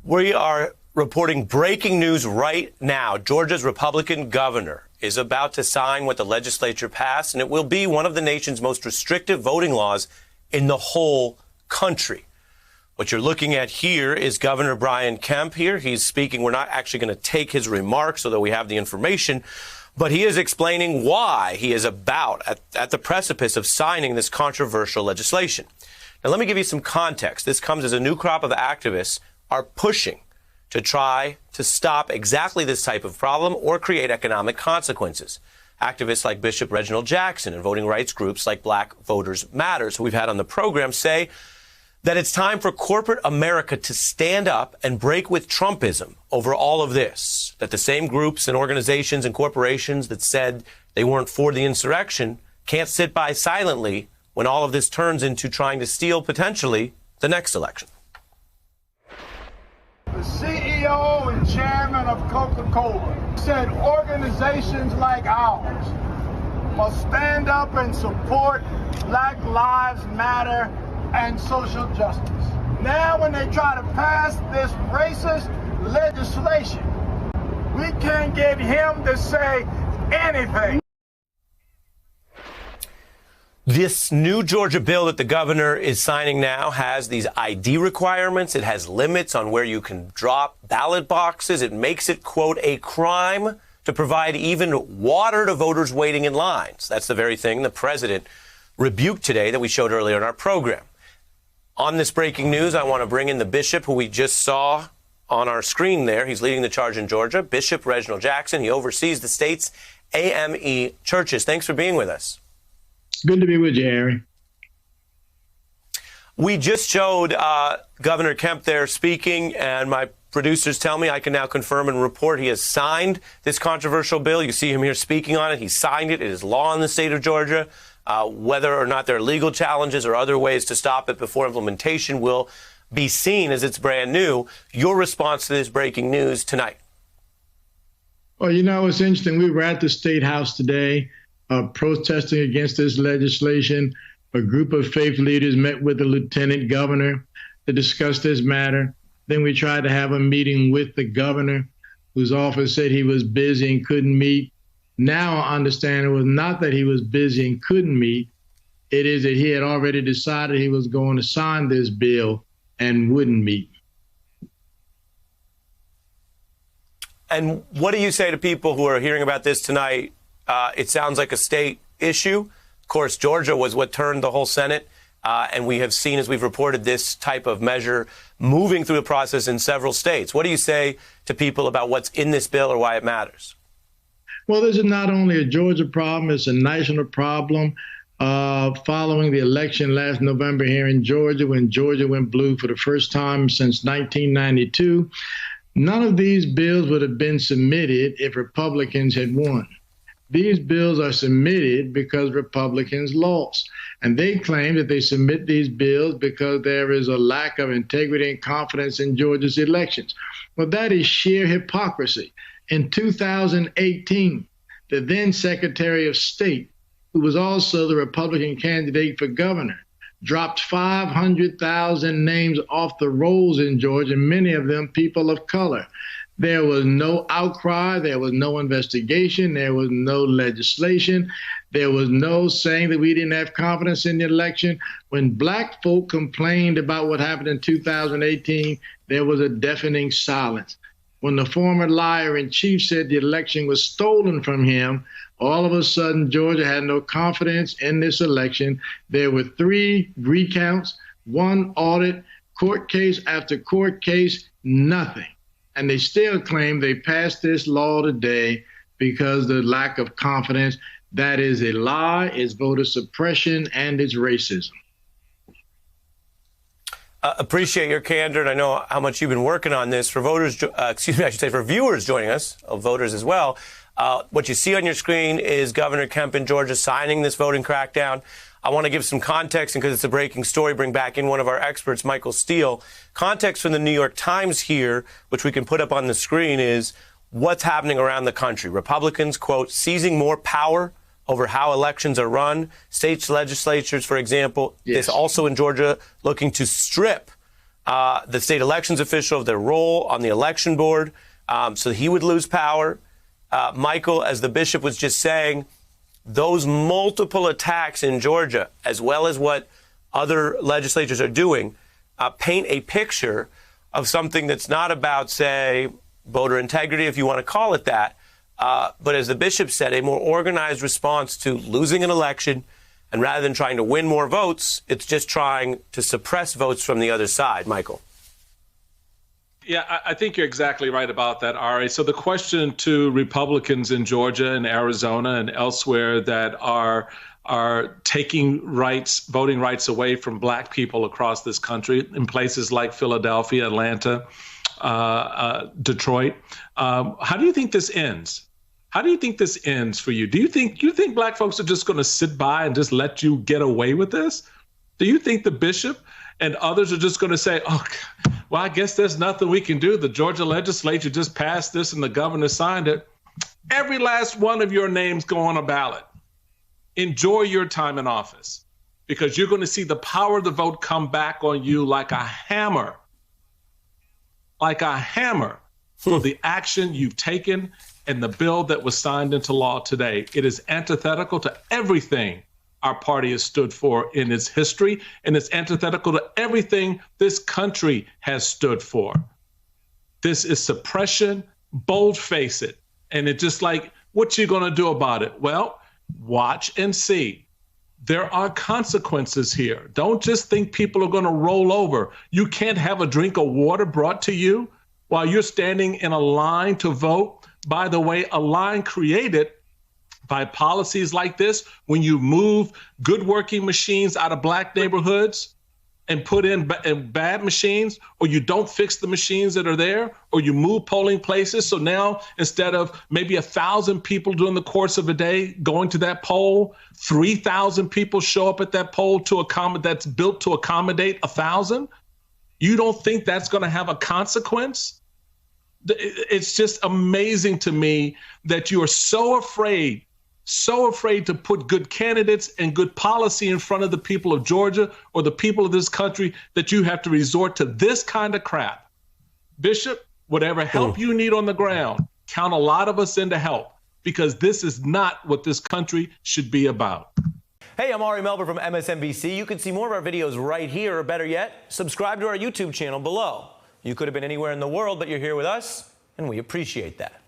We are reporting breaking news right now. Georgia's Republican governor is about to sign what the legislature passed, and it will be one of the nation's most restrictive voting laws in the whole country. What you're looking at here is Governor Brian Kemp here. He's speaking. We're not actually going to take his remarks, although we have the information, but he is explaining why he is about at the precipice of signing this controversial legislation. Now, let me give you some context. This comes as a new crop of activists are pushing to try to stop exactly this type of problem or create economic consequences. Activists like Bishop Reginald Jackson and voting rights groups like Black Voters Matters, who we've had on the program, say that it's time for corporate America to stand up and break with Trumpism over all of this, that the same groups and organizations and corporations that said they weren't for the insurrection can't sit by silently when all of this turns into trying to steal potentially the next election. The CEO and chairman of Coca-Cola said organizations like ours must stand up and support Black Lives Matter and social justice. Now when they try to pass this racist legislation, we can't get him to say anything. This new Georgia bill that the governor is signing now has these ID requirements. It has limits on where you can drop ballot boxes. It makes it, quote, a crime to provide even water to voters waiting in lines. That's the very thing the president rebuked today that we showed earlier in our program. On this breaking news, I want to bring in the bishop who we just saw on our screen there. He's leading the charge in Georgia, Bishop Reginald Jackson. He oversees the state's AME churches. Thanks for being with us. Good to be with you, Harry. We just showed Governor Kemp there speaking, and my producers tell me I can now confirm and report he has signed this controversial bill. You see him here speaking on it. He signed it. It is law in the state of Georgia. Whether or not there are legal challenges or other ways to stop it before implementation will be seen as it's brand new. Your response to this breaking news tonight? Well, you know, it's interesting. We were at the State House today protesting against this legislation. A group of faith leaders met with the lieutenant governor to discuss this matter. Then we tried to have a meeting with the governor, whose office said he was busy and couldn't meet. Now I understand it was not that he was busy and couldn't meet. It is that he had already decided he was going to sign this bill and wouldn't meet. And what do you say to people who are hearing about this tonight? It sounds like a state issue. Of course, Georgia was what turned the whole Senate. And we have seen, as we've reported, this type of measure moving through the process in several states. What do you say to people about what's in this bill or why it matters? Well, this is not only a Georgia problem, it's a national problem. Following the election last November here in Georgia, when Georgia went blue for the first time since 1992, none of these bills would have been submitted if Republicans had won. These bills are submitted because Republicans lost. And they claim that they submit these bills because there is a lack of integrity and confidence in Georgia's elections. Well, that is sheer hypocrisy. In 2018, the then Secretary of State, who was also the Republican candidate for governor, dropped 500,000 names off the rolls in Georgia, many of them people of color. There was no outcry. There was no investigation. There was no legislation. There was no saying that we didn't have confidence in the election. When Black folk complained about what happened in 2018, there was a deafening silence. When the former liar-in-chief said the election was stolen from him, all of a sudden Georgia had no confidence in this election. There were 3 recounts, 1 audit, court case after court case, nothing. And they still claim they passed this law today because of the lack of confidence. That is a lie, it's voter suppression, and it's racism. Appreciate your candor, and I know how much you've been working on this. For voters, for viewers joining us, voters as well, what you see on your screen is Governor Kemp in Georgia signing this voting crackdown. I want to give some context, and because it's a breaking story, bring back in one of our experts, Michael Steele. Context from the New York Times here, which we can put up on the screen, is what's happening around the country. Republicans, quote, seizing more power over how elections are run. States legislatures, for example, this also in Georgia, looking to strip the state elections official of their role on the election board, so he would lose power. Michael, as the bishop was just saying, those multiple attacks in Georgia, as well as what other legislatures are doing, paint a picture of something that's not about, say, voter integrity, if you want to call it that, but as the bishop said, a more organized response to losing an election. And rather than trying to win more votes, it's just trying to suppress votes from the other side. Michael. Yeah, I think you're exactly right about that, Ari. So the question to Republicans in Georgia and Arizona and elsewhere that are taking voting rights away from black people across this country in places like Philadelphia, Atlanta, Detroit, how do you think this ends? How do you think this ends for you? Do you think black folks are just going to sit by and just let you get away with this? Do you think the bishop and others are just going to say, oh, well, I guess there's nothing we can do. The Georgia legislature just passed this and the governor signed it. Every last one of your names go on a ballot. Enjoy your time in office because you're going to see the power of the vote come back on you like a hammer. Like a hammer for the action you've taken and the bill that was signed into law today. It is antithetical to everything our party has stood for in its history, and it's antithetical to everything this country has stood for. This is suppression, bold-face it. And it's just like, what you going to do about it? Well, watch and see. There are consequences here. Don't just think people are going to roll over. You can't have a drink of water brought to you while you're standing in a line to vote. By the way, a line created by policies like this, when you move good working machines out of black neighborhoods and put in bad machines, or you don't fix the machines that are there, or you move polling places. So now instead of maybe 1,000 people during the course of a day going to that poll, 3,000 people show up at that poll that's built to accommodate 1,000. You don't think that's going to have a consequence? It's just amazing to me that you are so afraid to put good candidates and good policy in front of the people of Georgia or the people of this country that you have to resort to this kind of crap. Bishop, whatever help you need on the ground, count a lot of us in to help, because this is not what this country should be about. Hey, I'm Ari Melber from MSNBC. You can see more of our videos right here, or better yet, subscribe to our YouTube channel below. You could have been anywhere in the world, but you're here with us, and we appreciate that.